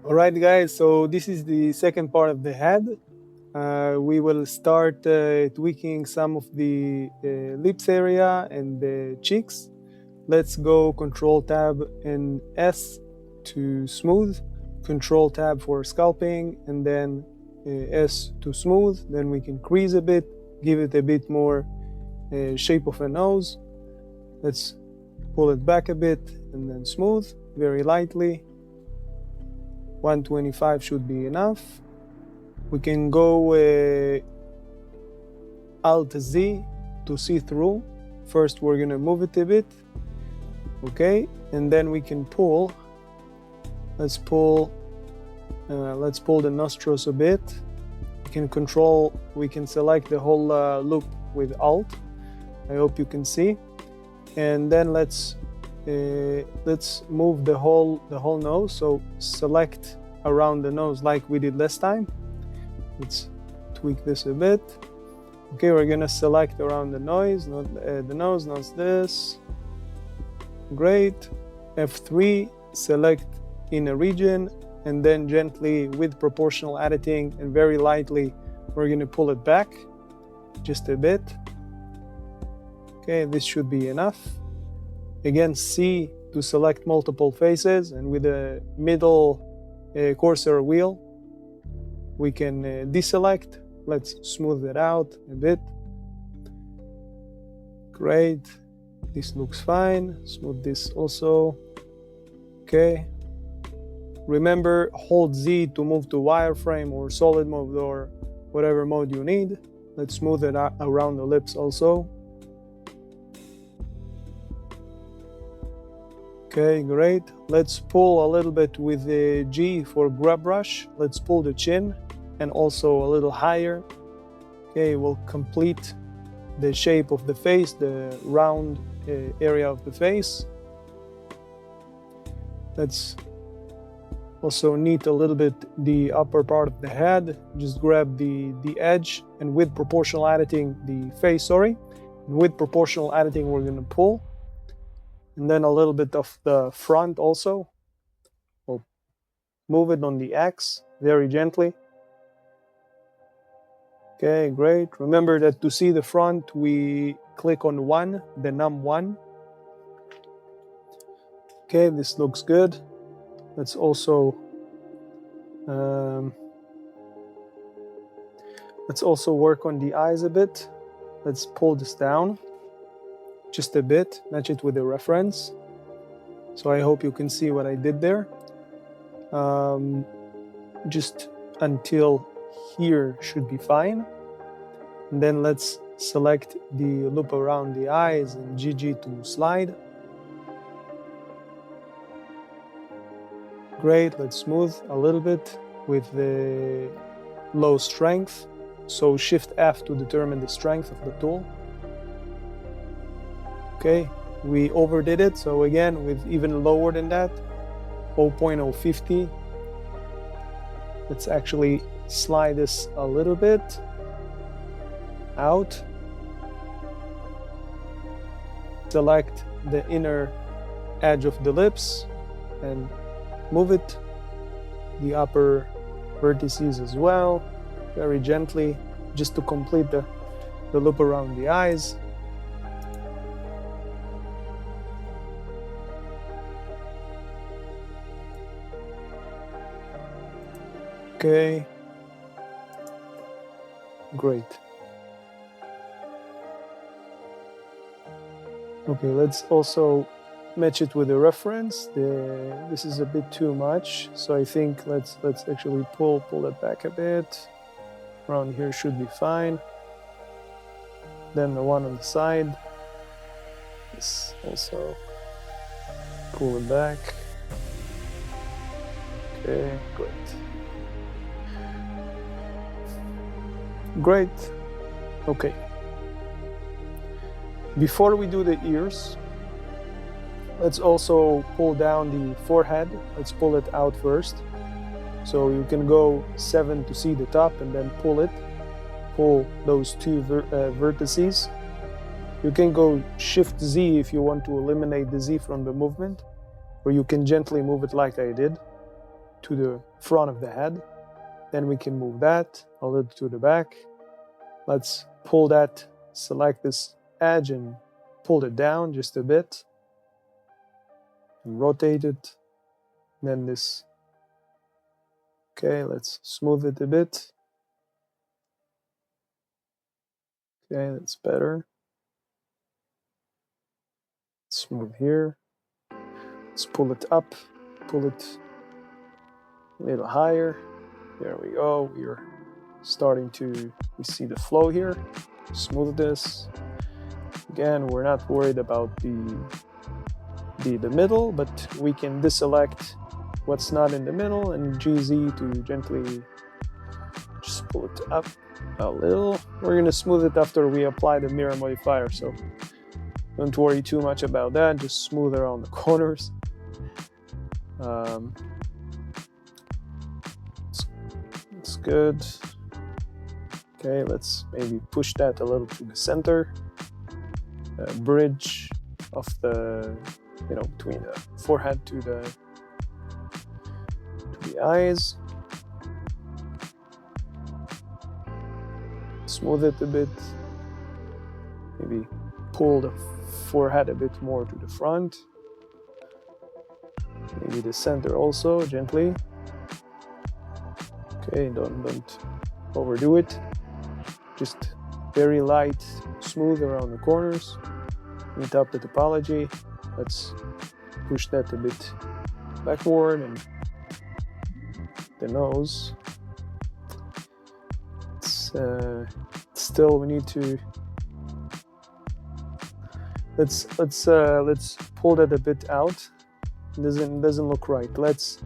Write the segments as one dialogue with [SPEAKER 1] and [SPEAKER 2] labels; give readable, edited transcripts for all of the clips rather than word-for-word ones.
[SPEAKER 1] All right, guys, so this is the second part of the head. We will start tweaking some of the lips area and the cheeks. Let's go Control Tab and S to smooth, Control Tab for sculpting, and then S to smooth. Then we can crease a bit, give it a bit more shape of a nose. Let's pull it back a bit and then smooth very lightly. 125 should be enough. We can go Alt Z to see through. First, we're gonna move it a bit. Okay, and then we can pull. Let's pull the nostrils a bit. We can select the whole loop with Alt. I hope you can see. And then let's move the whole nose. So select around the nose like we did last time. Let's tweak this a bit. Okay, we're gonna select around the nose, not this. Great. F3, select in a region, and then gently with proportional editing and very lightly, we're gonna pull it back just a bit. Okay, this should be enough. Again, C to select multiple faces, and with the middle cursor wheel, we can deselect. Let's smooth it out a bit. Great. This looks fine. Smooth this also. Okay. Remember, hold Z to move to wireframe or solid mode or whatever mode you need. Let's smooth it out around the lips also. Okay, great. Let's pull a little bit with the G for grab brush. Let's pull the chin and also a little higher. Okay, we'll complete the shape of the face, the round area of the face. Let's also knead a little bit the upper part of the head. Just grab the edge, and with proportional editing, the face, sorry. And with proportional editing, we're gonna pull. And then a little bit of the front also. We'll move it on the X very gently. Okay, great. Remember that to see the front, we click on 1, the num 1. Okay, this looks good. Let's also work on the eyes a bit. Let's pull this down just a bit, match it with the reference. So I hope you can see what I did there. Just until here should be fine. And then let's select the loop around the eyes and GG to slide. Great, let's smooth a little bit with the low strength. So Shift F to determine the strength of the tool. Okay, we overdid it. So again, with even lower than that, 0.050. Let's actually slide this a little bit out. Select the inner edge of the lips and move it. The upper vertices as well, very gently, just to complete the loop around the eyes. Okay, great. Okay, let's also match it with the reference. This is a bit too much, so I think let's actually pull it back a bit. Around here should be fine. Then the one on the side. This also pull it back. Okay, great. Great. Okay. Before we do the ears, let's also pull down the forehead. Let's pull it out first. So you can go 7 to see the top and then pull it. Pull those two vertices. You can go Shift Z if you want to eliminate the Z from the movement, or you can gently move it like I did. to the front of the head. Then we can move that a little to the back. Let's pull that, select this edge and pull it down just a bit. And rotate it. Then this. Okay, let's smooth it a bit. Okay, that's better. Smooth here. Let's pull it up, pull it a little higher. There we go. We're starting to, we see the flow here. Smooth this. Again, we're not worried about the middle, but we can deselect what's not in the middle and GZ to gently just pull it up a little. We're going to smooth it after we apply the mirror modifier, so don't worry too much about that. Just smooth around the corners. It's good. Okay, let's maybe push that a little to the center. Bridge of the, between the forehead to the eyes. Smooth it a bit. Maybe pull the forehead a bit more to the front. Maybe the center also, gently. Okay, don't overdo it. Just very light, smooth around the corners. Neat up the topology. Let's push that a bit backward, and the nose. It's still, we need to. Let's pull that a bit out. It doesn't look right. Let's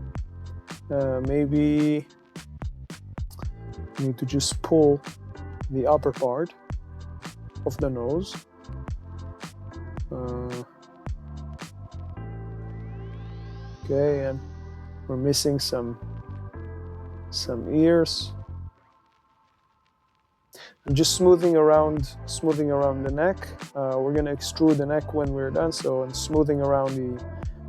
[SPEAKER 1] maybe need to just pull the upper part of the nose. Okay, and we're missing some ears. I'm just smoothing around the neck. We're gonna extrude the neck when we're done, so I'm smoothing around the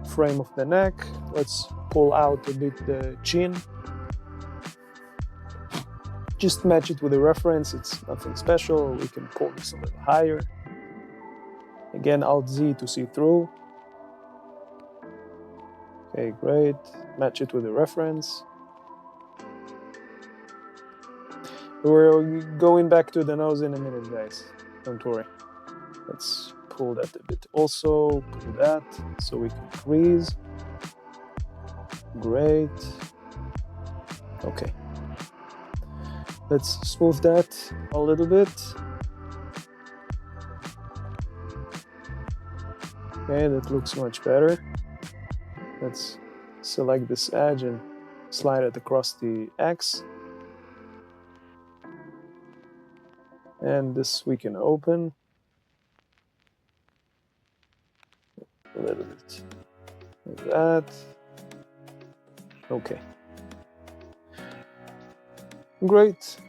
[SPEAKER 1] frame of the neck. Let's pull out a bit the chin. Just match it with a reference. It's nothing special. We can pull this a little higher. Again, Alt Z to see through. Okay, great. Match it with a reference. We're going back to the nose in a minute, guys. Don't worry. Let's pull that a bit also. Pull that so we can freeze. Great. Okay. Let's smooth that a little bit. Okay, that looks much better. Let's select this edge and slide it across the X. And this we can open a little bit like that. Okay. Great.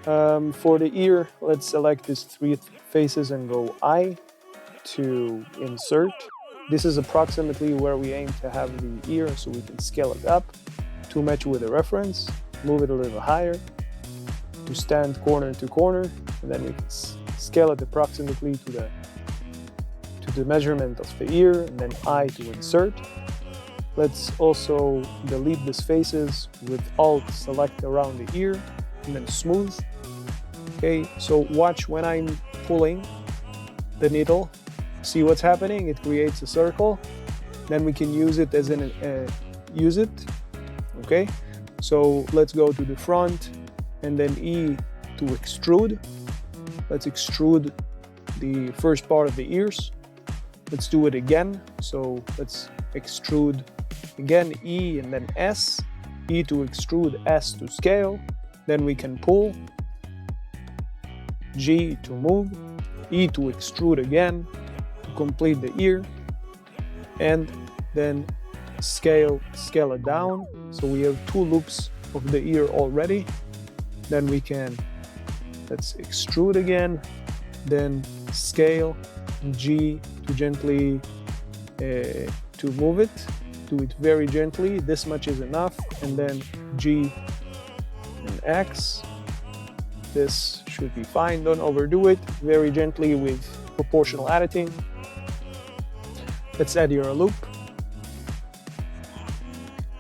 [SPEAKER 1] For the ear, let's select these three faces and go I to insert. This is approximately where we aim to have the ear, so we can scale it up to match with a reference, move it a little higher to stand corner to corner, and then we can scale it approximately to the measurement of the ear, and then I to insert. Let's also delete these faces with Alt, select around the ear, and then smooth. Okay, so watch when I'm pulling the needle. See what's happening? It creates a circle. Then we can use it as use it. Okay, so let's go to the front, and then E to extrude. Let's extrude the first part of the ears. Let's do it again. So let's extrude again, E and then S. E to extrude, S to scale. Then we can pull. G to move. E to extrude again to complete the ear. And then scale it down. So we have two loops of the ear already. Then we can, let's extrude again, then scale, G to gently to move it, do it very gently. This much is enough, and then G and X. This should be fine. Don't overdo it. Very gently with proportional editing. Let's add here a loop.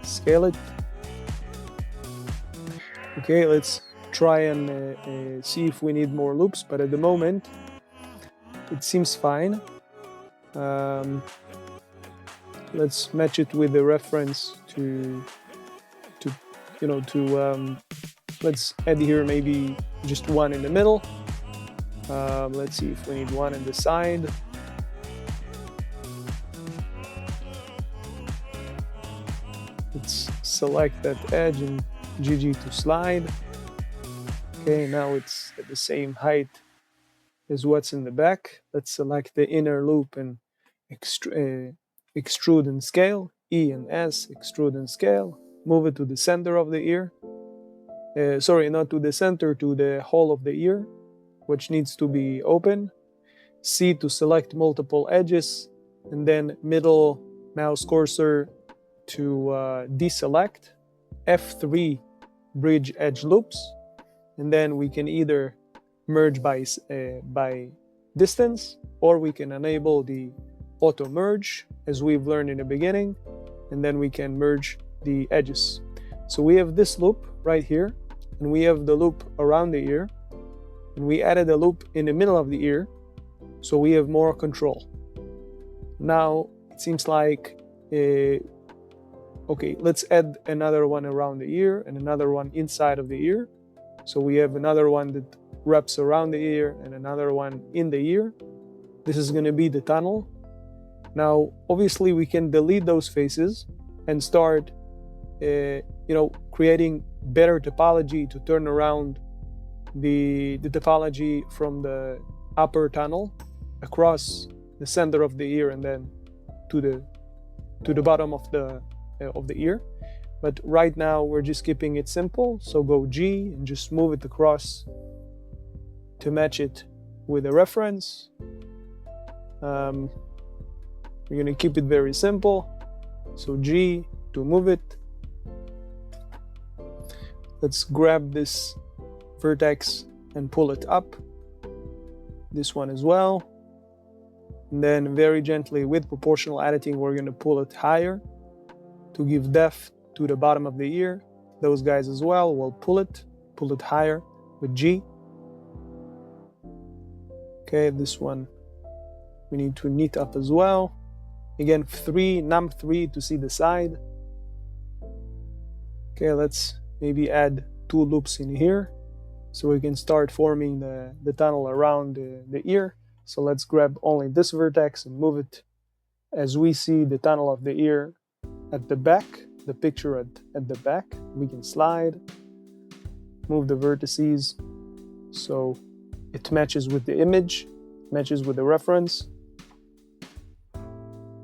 [SPEAKER 1] Scale it. Okay, let's try and see if we need more loops, but at the moment it seems fine. Let's match it with the reference to let's add here maybe just one in the middle. Let's see if we need one in the side. Let's select that edge and GG to slide. Okay, now it's at the same height as what's in the back. Let's select the inner loop and extrude and scale. E and S, extrude and scale. Move it to the center of the ear. Sorry, not to the center, to the hole of the ear, which needs to be open. C to select multiple edges, and then middle mouse cursor to deselect. F3 bridge edge loops, and then we can either merge by distance, or we can enable the auto merge as we've learned in the beginning, and then we can merge the edges. So we have this loop right here, and we have the loop around the ear, and we added a loop in the middle of the ear, so we have more control. Now it seems like okay, let's add another one around the ear and another one inside of the ear. So we have another one that wraps around the ear and another one in the ear. This is going to be the tunnel. Now, obviously, we can delete those faces and start, creating better topology to turn around the topology from the upper tunnel across the center of the ear and then to the bottom of the ear. But right now we're just keeping it simple, so go G and just move it across to match it with a reference. We're going to keep it very simple, so G to move it. Let's grab this vertex and pull it up, this one as well, and then very gently with proportional editing we're going to pull it higher to give depth to the bottom of the ear. Those guys as well, we'll pull it higher with G. Okay, this one we need to neat up as well. Again, num3 to see the side. Okay, let's maybe add 2 loops in here so we can start forming the tunnel around the ear. So let's grab only this vertex and move it as we see the tunnel of the ear at the back, the picture at the back. We can slide, move the vertices so it matches with the image, matches with the reference.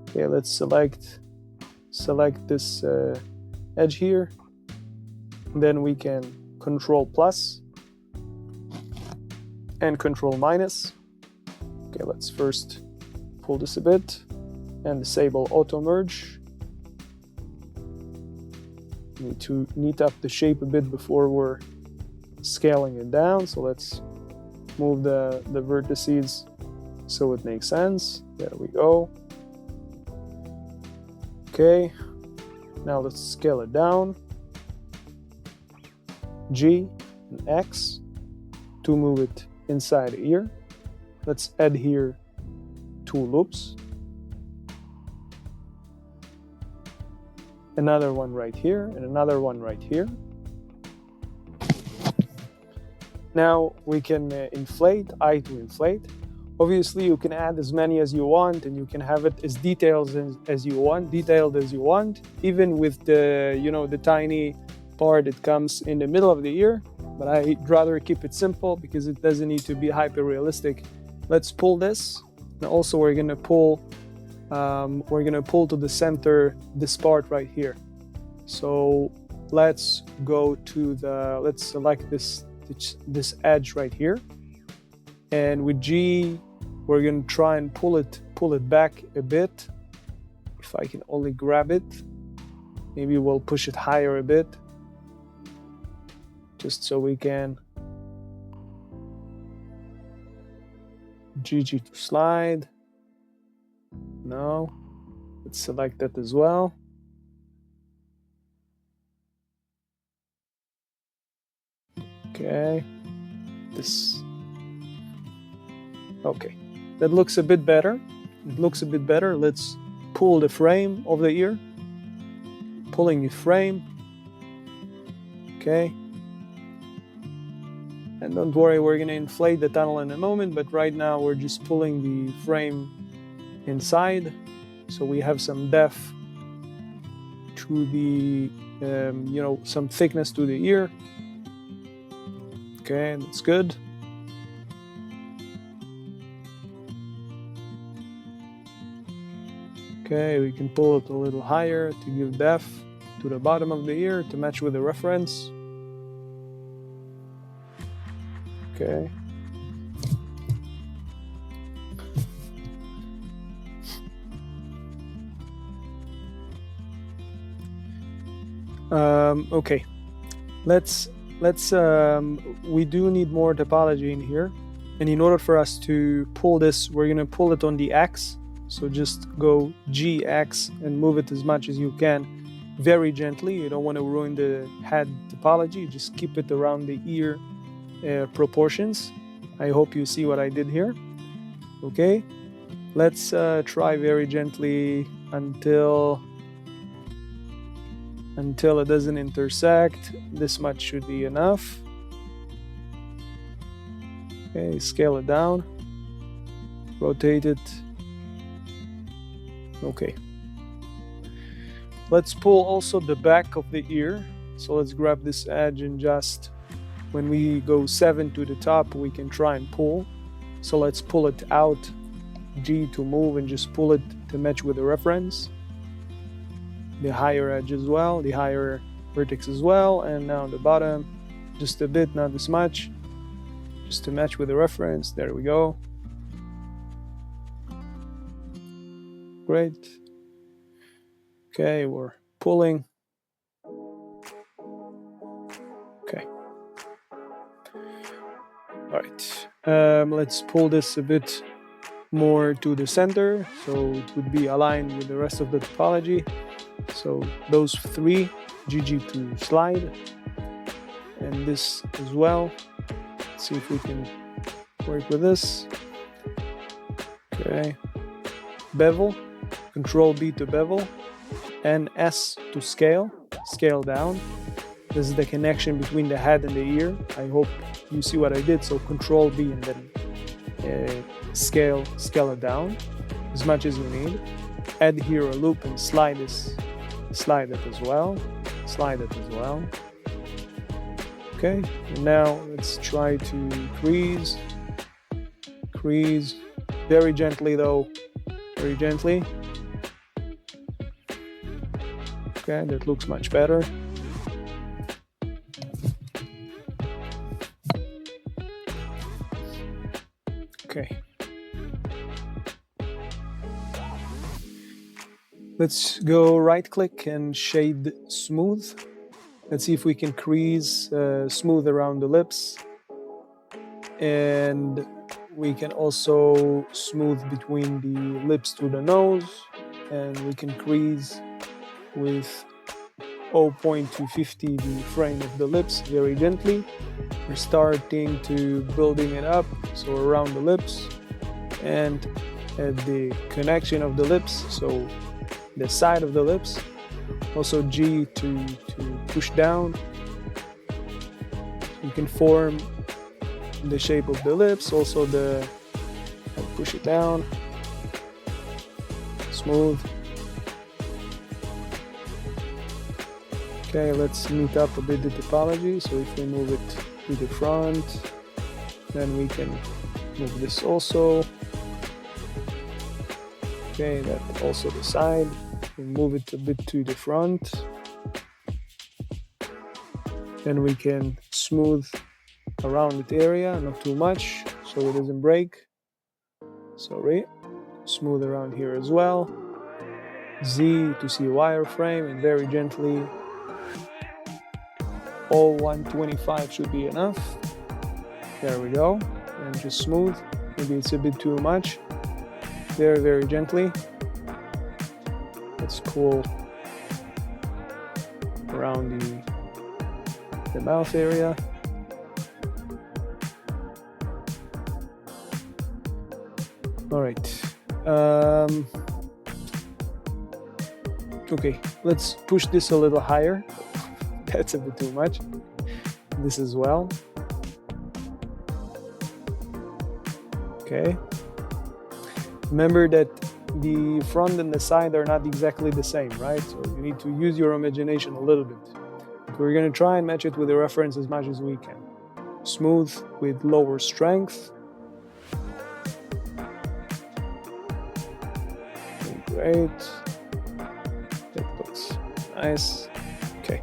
[SPEAKER 1] Okay, let's select this edge here. Then we can Control plus and Control minus. Okay, let's first pull this a bit and disable auto merge. Need to neat up the shape a bit before we're scaling it down. So let's move the vertices so it makes sense. There we go. Okay, now let's scale it down. G and X to move it inside the ear. Let's add here 2 loops. Another one right here and another one right here. Now we can inflate, I to inflate. Obviously you can add as many as you want and you can have it as detailed as you want, even with the tiny part that comes in the middle of the ear, but I'd rather keep it simple because it doesn't need to be hyper realistic. Let's pull this, and also we're gonna pull to the center this part right here. So let's go to let's select this edge right here, and with G we're gonna try and pull it back a bit. If I can only grab it. Maybe we'll push it higher a bit, just so we can GG to slide. No, let's select that as well. Okay, this, okay, that looks a bit better. It looks a bit better. Let's pull the frame of the ear. Pulling the frame. Okay. And don't worry, we're gonna inflate the tunnel in a moment, but right now we're just pulling the frame inside, so we have some depth to the, you know, some thickness to the ear. Okay, that's good. Okay, we can pull it a little higher to give depth to the bottom of the ear to match with the reference. Okay. Okay, let's we do need more topology in here, and in order for us to pull this, we're gonna pull it on the X. So just go GX and move it as much as you can, very gently. You don't want to ruin the head topology. Just keep it around the ear proportions. I hope you see what I did here. Okay, let's try very gently until it doesn't intersect. This much should be enough. Okay, scale it down, rotate it. Okay, let's pull also the back of the ear. So let's grab this edge, and just when we go 7 to the top, we can try and pull. So let's pull it out, G to move, and just pull it to match with the reference. The higher edge as well, the higher vertex as well, and now the bottom, just a bit, not this much, just to match with the reference. There we go. Great. Okay, we're pulling. Okay. All right. Let's pull this a bit more to the center, so it would be aligned with the rest of the topology. So those 3, GG to slide, and this as well. Let's see if we can work with this. Okay. Bevel. Control B to bevel, and S to scale down. This is the connection between the head and the ear. I hope you see what I did. So Control B and then scale it down as much as you need. Add here a loop and slide it as well. Okay, and now let's try to crease very gently though, very gently. Okay, that looks much better. Okay. Let's go right click and shade smooth. Let's see if we can crease smooth around the lips. And we can also smooth between the lips to the nose, and we can crease with 0.250 the frame of the lips very gently. We're starting to building it up, so around the lips and at the connection of the lips, so the side of the lips. Also G to push down. You can form the shape of the lips, also the push it down, smooth. Okay, let's meet up a bit the topology. So if we move it to the front, then we can move this also. Okay, that also the side. We move it a bit to the front. Then we can smooth around that area, not too much, so it doesn't break. Sorry. Smooth around here as well. Z to see wireframe, and very gently, all 125 should be enough. There we go. And just smooth. Maybe it's a bit too much. Very, very gently. Let's pull around the mouth area. All right. Okay, let's push this a little higher. That's a bit too much. This as well. Okay. Remember that the front and the side are not exactly the same, right? So you need to use your imagination a little bit. We're going to try and match it with the reference as much as we can. Smooth with lower strength. Great. That looks nice. Okay.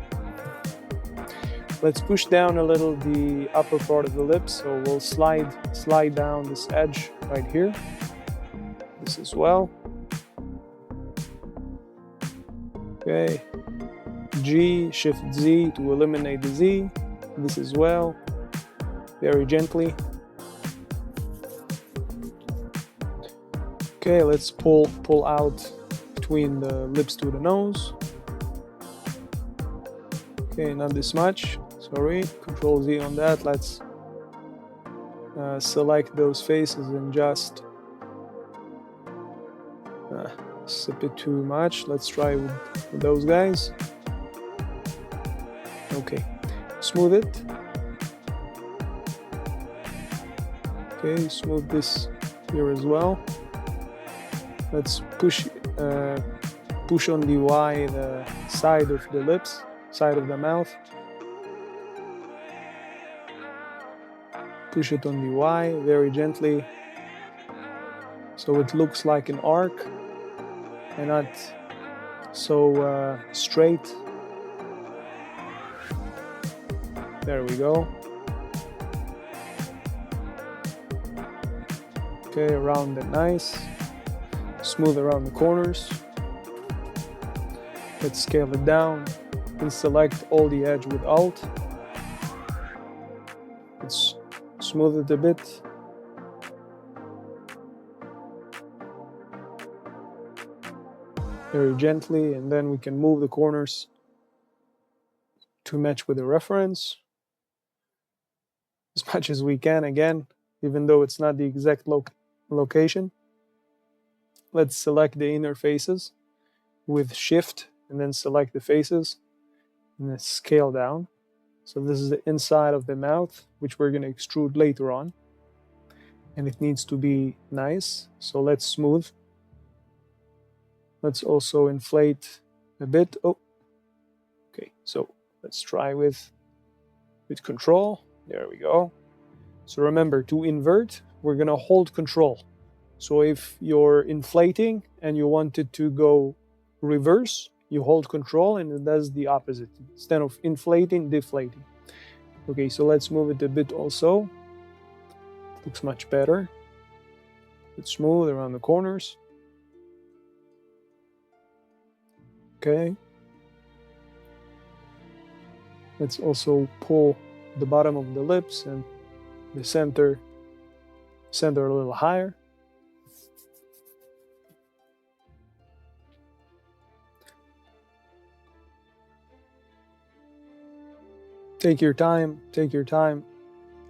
[SPEAKER 1] Let's push down a little the upper part of the lips. So we'll slide down this edge right here. This as well. Okay. G, Shift Z to eliminate the Z. This as well. Very gently. Okay, let's pull out between the lips to the nose. Okay, not this much. Sorry. Control Z on that. Let's select those faces and just it's a bit too much. Let's try with those guys. Okay, smooth it. Okay, smooth this here as well. Let's push on the Y, the side of the lips, side of the mouth. Push it on the Y very gently, so it looks like an arc and not so straight. There we go. Okay, around it nice. Smooth around the corners. Let's scale it down and select all the edge with Alt. Let's smooth it a bit. Very gently, and then we can move the corners to match with the reference as much as we can, again, even though it's not the exact location. Let's select the inner faces with Shift and then select the faces and then scale down. So this is the inside of the mouth, which we're going to extrude later on, and it needs to be nice. So let's smooth. Let's also inflate a bit. Oh, okay. So let's try with Control. There we go. So remember, to invert, we're going to hold Control. So if you're inflating and you want it to go reverse, you hold Control and it does the opposite. Instead of inflating, deflating. Okay, so let's move it a bit also. Looks much better. It's smooth around the corners. Okay. Let's also pull the bottom of the lips and the center a little higher. Take your time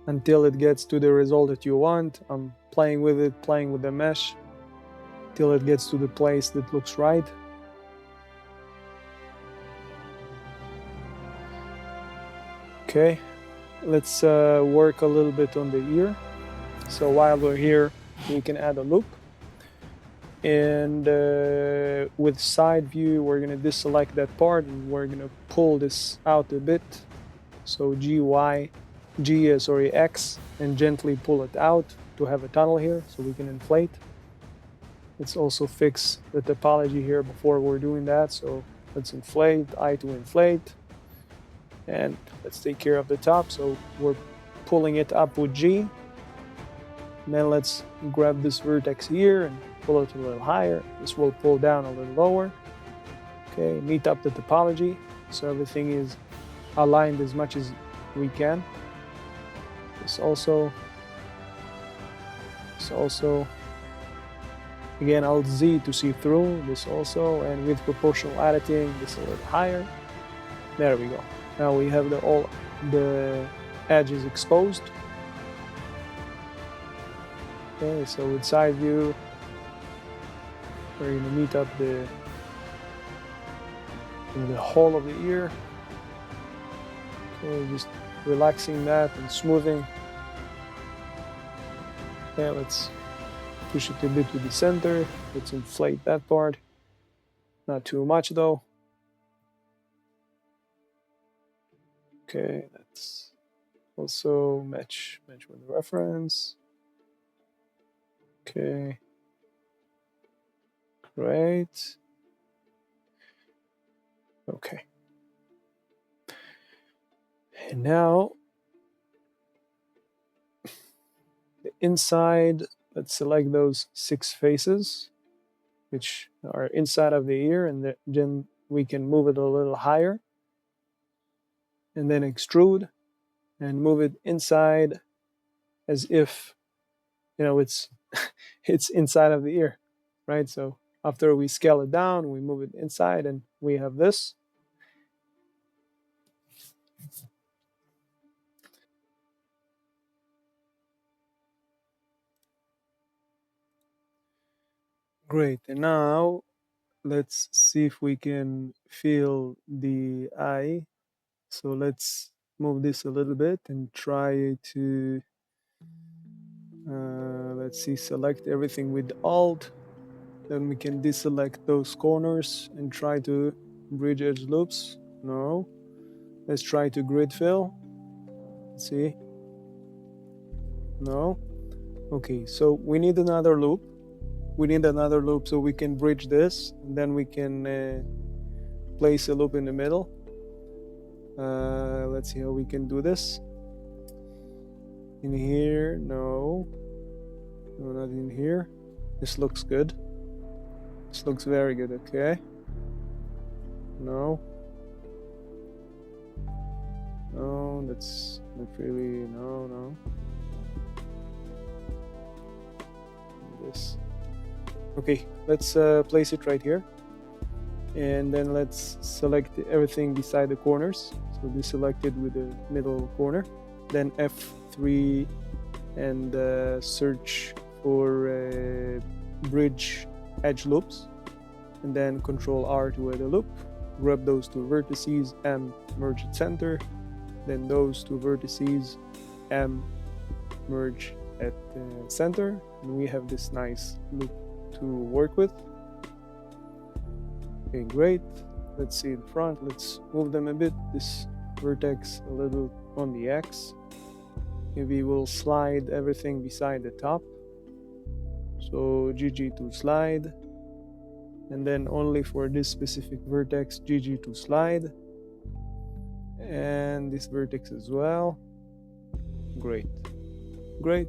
[SPEAKER 1] until it gets to the result that you want. I'm playing with it, playing with the mesh till it gets to the place that looks right. Okay, let's work a little bit on the ear. So while we're here, we can add a loop. And with side view, we're going to deselect that part and we're going to pull this out a bit. So X, and gently pull it out to have a tunnel here so we can inflate. Let's also fix the topology here before we're doing that. So let's inflate, I to inflate. And let's take care of the top. So we're pulling it up with G. And then let's grab this vertex here and pull it a little higher. This will pull down a little lower. Okay, neat up the topology so everything is aligned as much as we can. This also, again, Alt Z to see through this also, and with proportional editing, this a little higher. There we go. Now we have all the edges exposed. Okay, so with side view, we're gonna neat up the whole of the ear. Okay, just relaxing that and smoothing. Okay, let's push it a bit to the center. Let's inflate that part. Not too much though. Okay, let's also match with the reference. Okay, great. Okay. And now the inside, let's select those 6 faces, which are inside of the ear, and then we can move it a little higher. And then extrude and move it inside as if, it's it's inside of the ear, right? So after we scale it down, we move it inside and we have this. Great, and now let's see if we can feel the eye. So let's move this a little bit and try to, let's see, select everything with Alt. Then we can deselect those corners and try to bridge edge loops. No. Let's try to grid fill. Let's see. No. Okay, so we need another loop. We need another loop so we can bridge this, and then we can place a loop in the middle. Let's see how we can do this. In here, no, not in here. This looks good. This looks very good. Okay. No, that's not really. No. This. Okay, let's place it right here, and then let's select everything beside the corners. So deselected with the middle corner, then F3 and search for bridge edge loops, and then Control R to add a loop. Grab those 2 vertices, M, merge at center, then those 2 vertices, M, merge at center, and we have this nice loop to work with. Okay, great. Let's see the front. Let's move them a bit. This vertex a little on the X. Maybe we'll slide everything beside the top. So GG to slide. And then only for this specific vertex, GG to slide. And this vertex as well. Great. Great.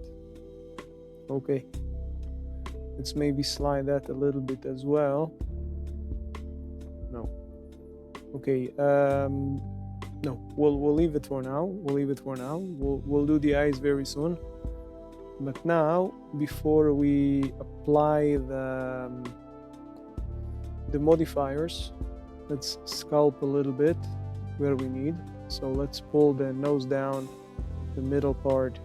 [SPEAKER 1] Okay. Let's maybe slide that a little bit as well. No. Okay. No, we'll leave it for now. We'll do the eyes very soon. But now, before we apply the modifiers, let's sculpt a little bit where we need. So let's pull the nose down, the middle part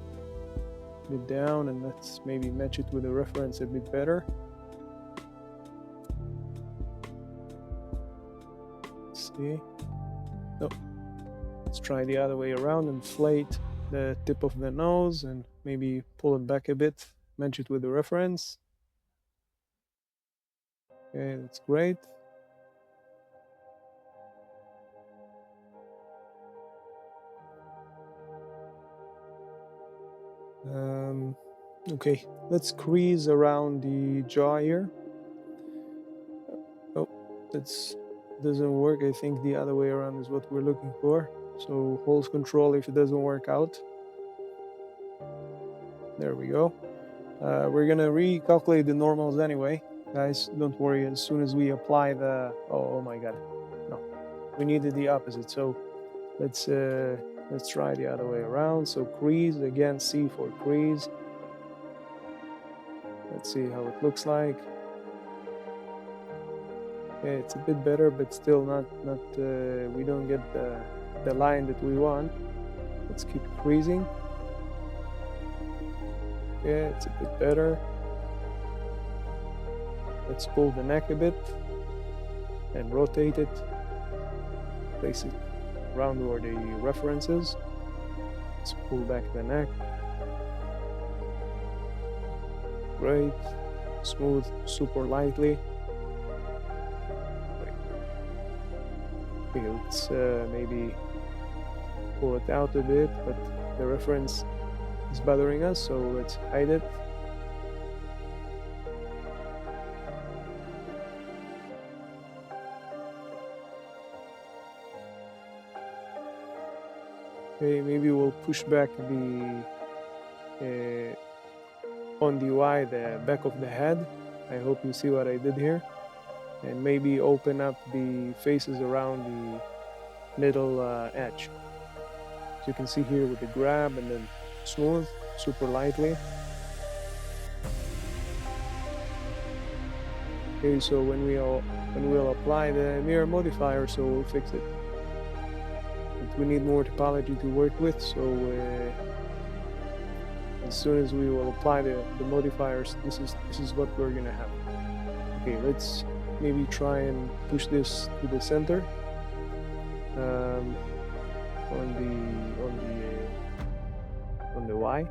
[SPEAKER 1] a bit down, and let's maybe match it with a reference a bit better. Let's see. No. Let's try the other way around. Inflate the tip of the nose and maybe pull it back a bit, match it with the reference. Okay, that's great. Okay, let's crease around the jaw here. Oh, that doesn't work. I think the other way around is what we're looking for. So hold Control if it doesn't work out. There we go. We're gonna recalculate the normals anyway. Guys, don't worry, as soon as we apply the... Oh my god, no. We needed the opposite, so let's try the other way around. So crease, again, C for crease. Let's see how it looks like. Okay, it's a bit better, but still not we don't get the line that we want. Let's keep creasing. Okay, it's a bit better. Let's pull the neck a bit and rotate it. Place it around where the reference is. Let's pull back the neck. Great. Smooth super lightly. Okay, let's maybe pull it out a bit, but the reference is bothering us, so let's hide it. Okay, maybe we'll push back the on the Y, the back of the head. I hope you see what I did here. And maybe open up the faces around the middle edge. So you can see here with the grab and then smooth, super lightly. Okay, so when we'll apply the mirror modifier, so we'll fix it. But we need more topology to work with, so as soon as we will apply the modifiers, this is what we're gonna have. Okay, let's maybe try and push this to the center on the Y.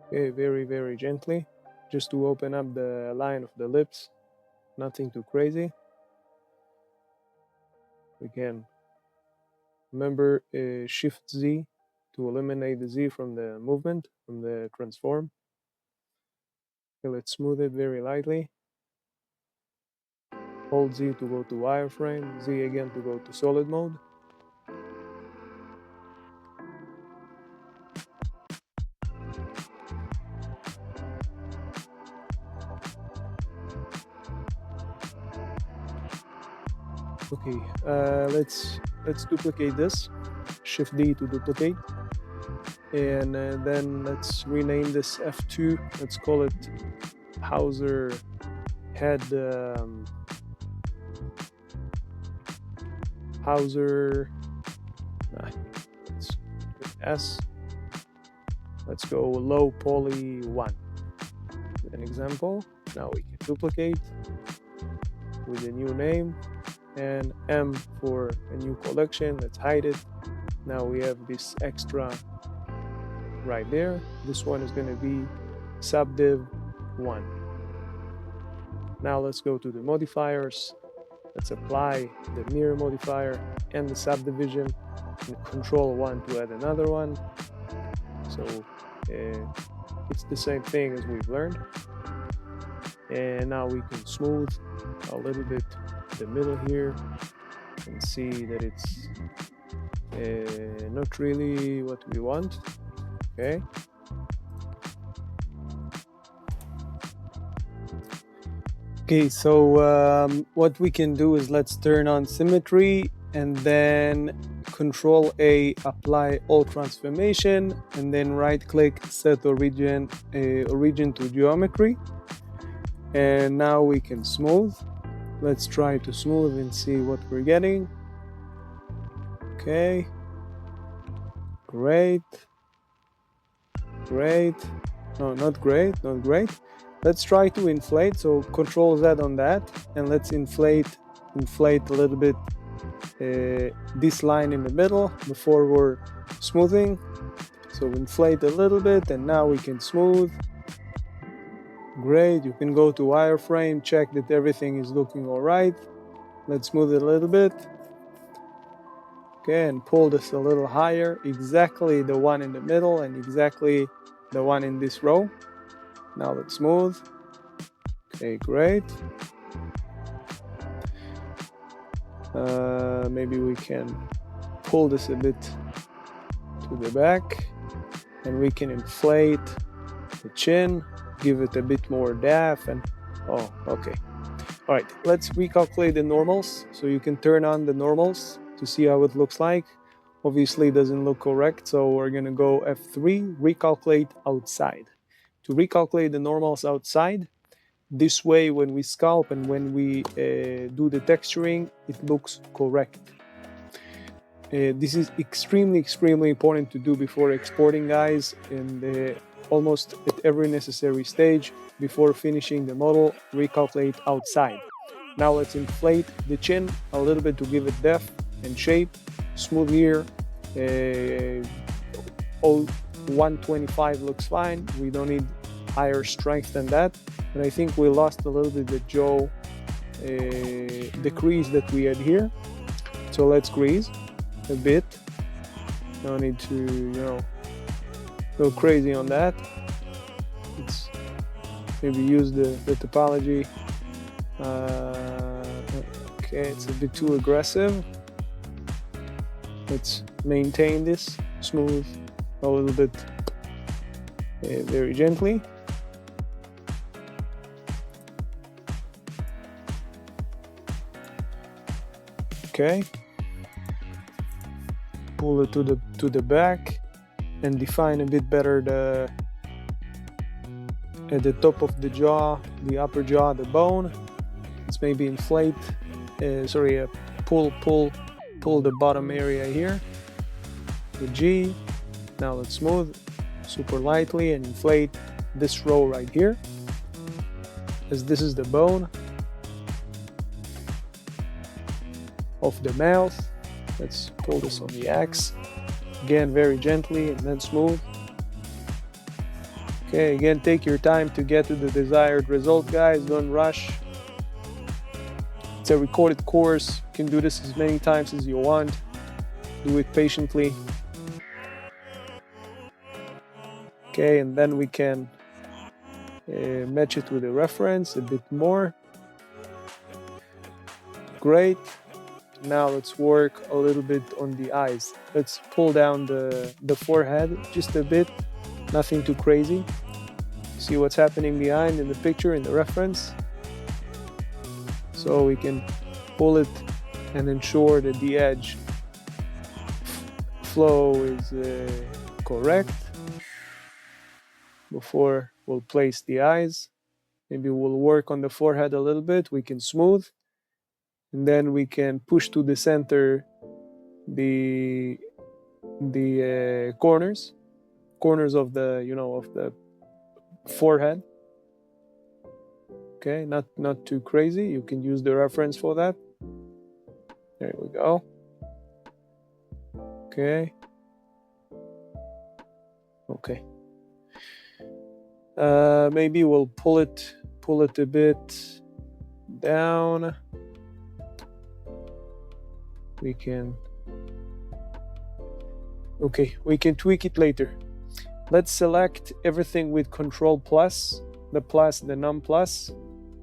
[SPEAKER 1] Okay, very, very gently, just to open up the line of the lips. Nothing too crazy. Again, remember Shift Z to eliminate the Z from the movement, from the transform. Okay, let's smooth it very lightly. Hold Z to go to wireframe, Z again to go to solid mode. Okay, let's duplicate this. Shift D to duplicate, and then let's rename this F2. Let's call it Howser head. Howser. Let's S. Let's go low poly 1. An example. Now we can duplicate with a new name. And M for a new collection. Let's hide it. Now we have this extra right there. This one is going to be subdiv 1. Now let's go to the modifiers. Let's apply the mirror modifier and the subdivision, and control 1 to add another one. So it's the same thing as we've learned. And now we can smooth a little bit the middle here and see that it's not really what we want. Okay. Okay, so what we can do is let's turn on symmetry and then Control A, apply all transformation, and then right click, set origin to geometry. And now we can smooth. Let's try to smooth and see what we're getting. Okay. Great. Great. No, not great, not great. Let's try to inflate. So Control Z on that, and let's inflate a little bit this line in the middle before we're smoothing. So inflate a little bit, and now we can smooth. Great. You can go to wireframe, check that everything is looking all right. Let's smooth it a little bit. Okay, and pull this a little higher, exactly the one in the middle and exactly the one in this row. Now let's smooth. Okay, great. Maybe we can pull this a bit to the back, and we can inflate the chin, give it a bit more depth, and oh, okay. All right, let's recalculate the normals. So you can turn on the normals to see how it looks like. Obviously it doesn't look correct, so we're gonna go F3, recalculate outside. To recalculate the normals outside, this way when we sculpt and when we do the texturing, it looks correct. This is extremely important to do before exporting, guys, and almost at every necessary stage before finishing the model, recalculate outside. Now let's inflate the chin a little bit to give it depth and shape. Smooth here. 125 looks fine. We don't need higher strength than that, but I think we lost a little bit the jaw, the crease that we had here. So let's grease a bit. No need to, go crazy on that. Let's maybe use the topology. Okay, it's a bit too aggressive. Let's maintain this smooth a little bit, very gently. Okay, pull it to the back and define a bit better at the top of the jaw, the upper jaw, the bone. Let's maybe inflate, pull the bottom area here, the G. Now let's smooth super lightly and inflate this row right here, as this is the bone of the mouth. Let's pull this on the X. Again, very gently and then smooth. Okay, again, take your time to get to the desired result, guys. Don't rush. It's a recorded course. You can do this as many times as you want. Do it patiently. Okay, and then we can match it with a reference a bit more. Great. Now let's work a little bit on the eyes. Let's pull down the forehead just a bit, nothing too crazy. See what's happening behind in the picture, in the reference. So we can pull it and ensure that the edge flow is correct before we'll place the eyes. Maybe we'll work on the forehead a little bit. We can smooth, and then we can push to the center the corners of the of the forehead. Okay, not too crazy. You can use the reference for that. There we go. Okay. Maybe we'll pull it a bit down. We can tweak it later. Let's select everything with Control plus, the num plus,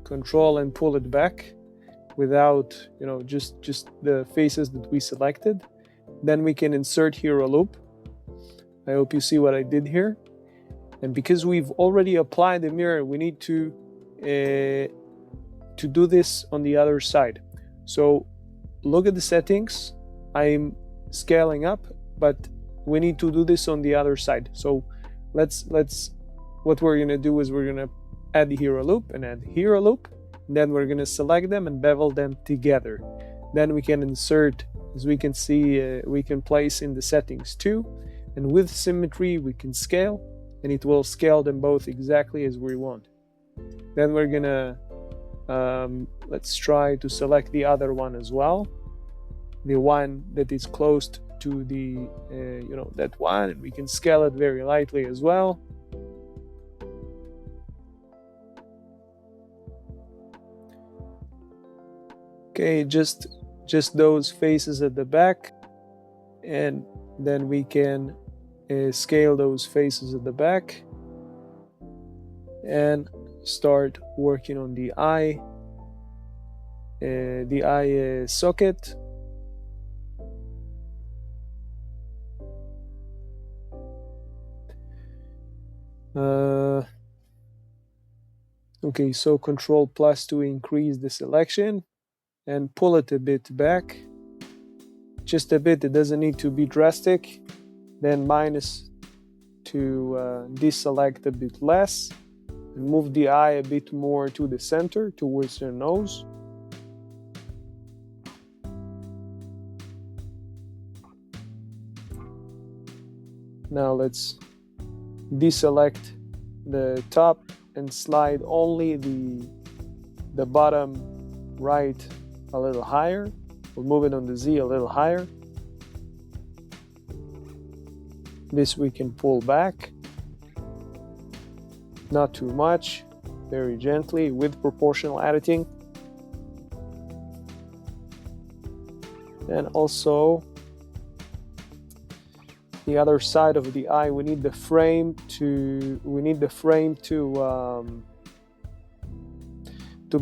[SPEAKER 1] Control and pull it back without, just the faces that we selected. Then we can insert here a loop. I hope you see what I did here. And because we've already applied the mirror, we need to do this on the other side. So look at the settings. I'm scaling up, but we need to do this on the other side. So what we're gonna do is we're gonna add here a loop and add here a loop. Then we're gonna select them and bevel them together. Then we can insert, as we can see, we can place in the settings too. And with symmetry, we can scale, and it will scale them both exactly as we want. Then we're gonna, let's try to select the other one as well. The one that is close to the, that one, and we can scale it very lightly as well. Okay, just those faces at the back, and then we can scale those faces at the back and start working on the eye socket. Okay, so Control plus to increase the selection and pull it a bit back. Just a bit, it doesn't need to be drastic. Then minus to deselect a bit less and move the eye a bit more to the center, towards the nose. Now let's deselect the top and slide only the bottom right a little higher. We'll move it on the Z a little higher. This we can pull back. Not too much, very gently with proportional editing. And also the other side of the eye, we need the frame to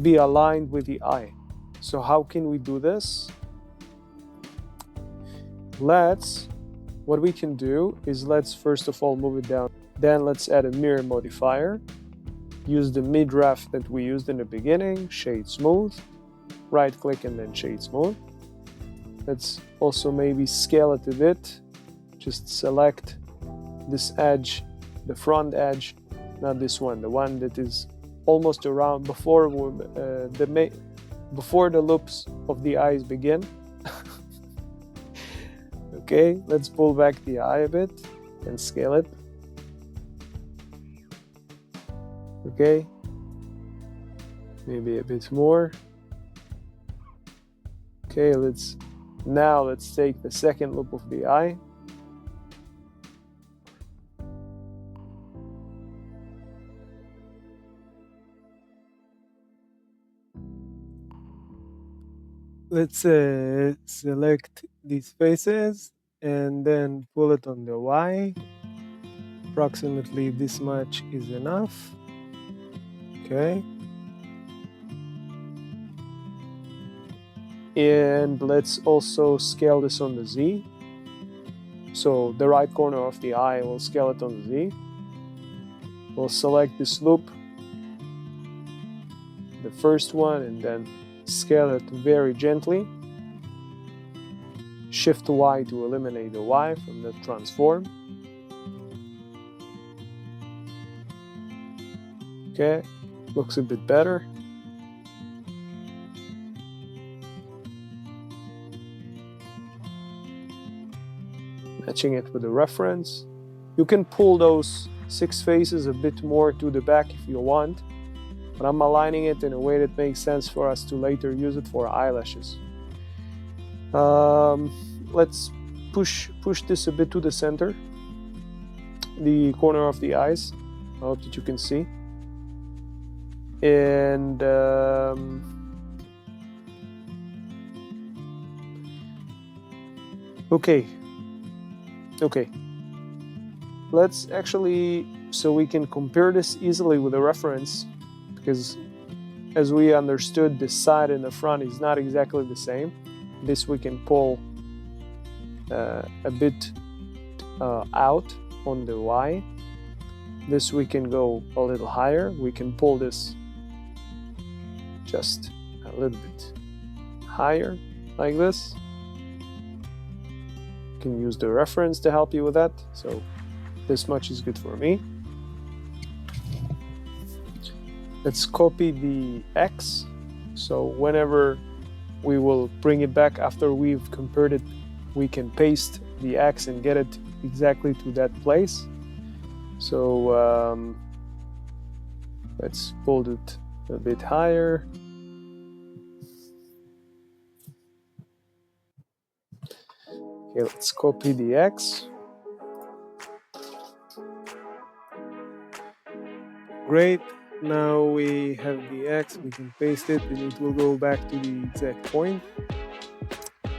[SPEAKER 1] be aligned with the eye. So how can we do this? What we can do is let's first of all move it down. Then let's add a mirror modifier. Use the mid-ref that we used in the beginning, shade smooth. Right click and then shade smooth. Let's also maybe scale it a bit. Just select this edge, the front edge, not this one, the one that is almost around before the loops of the eyes begin. Okay, let's pull back the eye a bit and scale it. Okay, maybe a bit more. Okay, let's take the second loop of the eye. Let's select these faces and then pull it on the Y. Approximately this much is enough. Okay. And let's also scale this on the Z. So the right corner of the eye, we'll scale it on the Z. We'll select this loop, the first one, and then scale it very gently. Shift Y to eliminate the Y from the transform. Okay, looks a bit better. Matching it with the reference. You can pull those 6 faces a bit more to the back if you want, but I'm aligning it in a way that makes sense for us to later use it for eyelashes. Let's push this a bit to the center, the corner of the eyes. I hope that you can see. And okay. Let's actually, so we can compare this easily with a reference, because as we understood, the side and the front is not exactly the same. This we can pull a bit out on the Y. This we can go a little higher. We can pull this just a little bit higher, like this. You can use the reference to help you with that. So this much is good for me. Let's copy the X. So whenever we will bring it back after we've compared it, we can paste the X and get it exactly to that place. So let's pull it a bit higher. Okay, let's copy the X. Great. Now we have the X, we can paste it and it will go back to the exact point.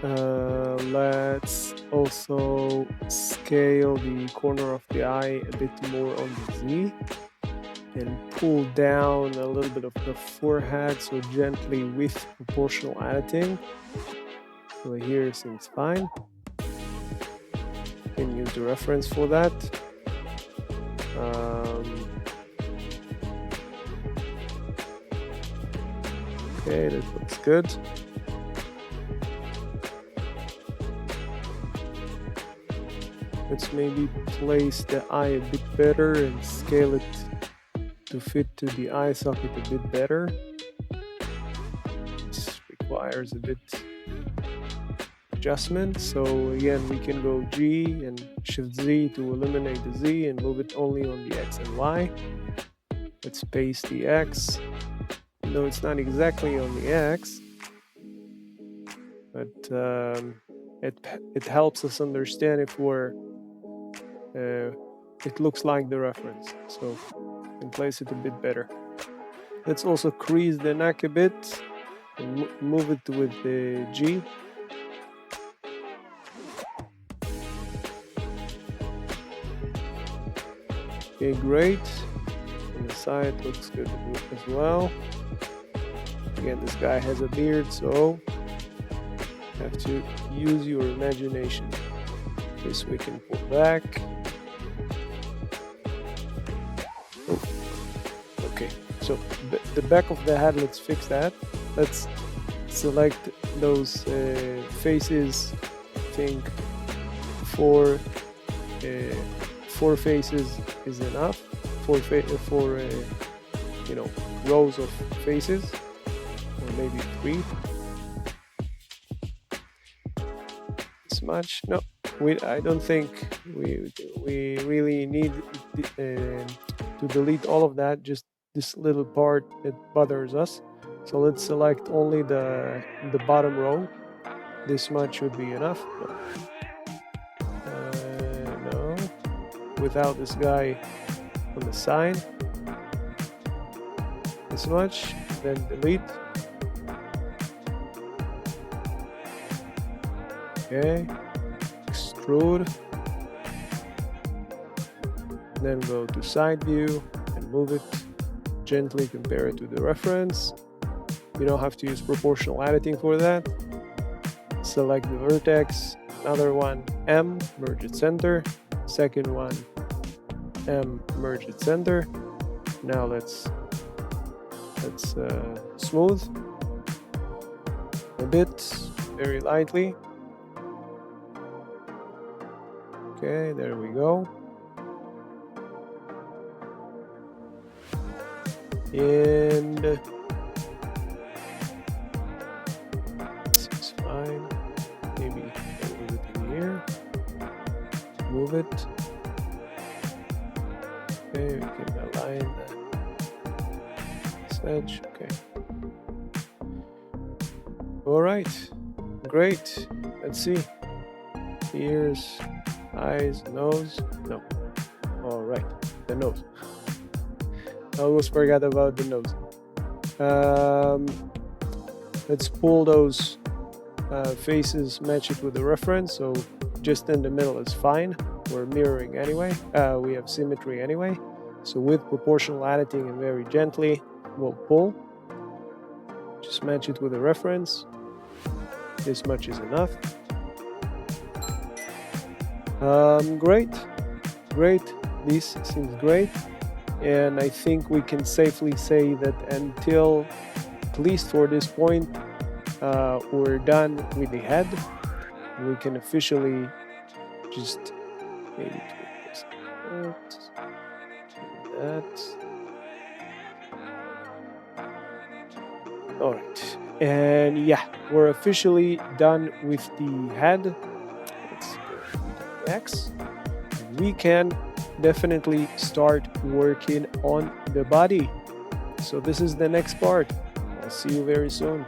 [SPEAKER 1] Let's also scale the corner of the eye a bit more on the Z and pull down a little bit of the forehead, so gently with proportional editing. So here seems fine. You can use the reference for that. Okay, that looks good. Let's maybe place the eye a bit better and scale it to fit to the eye socket a bit better. This requires a bit adjustment. So again, we can go G and Shift Z to eliminate the Z and move it only on the X and Y. Let's paste the X. Though it's not exactly on the X, but it helps us understand if we're it looks like the reference, so we can place it a bit better. Let's also crease the neck a bit and move it with the G. Okay, great. On the side looks good as well. Again, this guy has a beard, so you have to use your imagination. This we can pull back. Oh. Okay, so the back of the head, let's fix that. Let's select those faces. I think four faces is enough. Four rows of faces, or maybe 3. This much? No, I don't think we really need to delete all of that. Just this little part that bothers us. So let's select only the bottom row. This much would be enough. No, without this guy on the side. This much, then delete. Okay, extrude. Then go to side view and move it. Gently compare it to the reference. You don't have to use proportional editing for that. Select the vertex. Another one, M, merge at center. Second one, M, merge at center. Now let's smooth a bit, very lightly. Okay, there we go. And this is fine. Maybe move it in here. Move it. Okay, we can align this edge. Okay. All right. Great. Let's see. Ears, eyes, nose. No. All right. The nose. I almost forgot about the nose. Let's pull those faces, match it with the reference. So just in the middle is fine. We're mirroring anyway. We have symmetry anyway. So with proportional editing and very gently, we'll pull. Just match it with the reference. This much is enough. Great. This seems great. And I think we can safely say that until, at least for this point, we're done with the head. We can officially just maybe tweak this out, that. All right, and yeah, we're officially done with the head. Let's go to X. We can definitely start working on the body. So this is the next part. I'll see you very soon.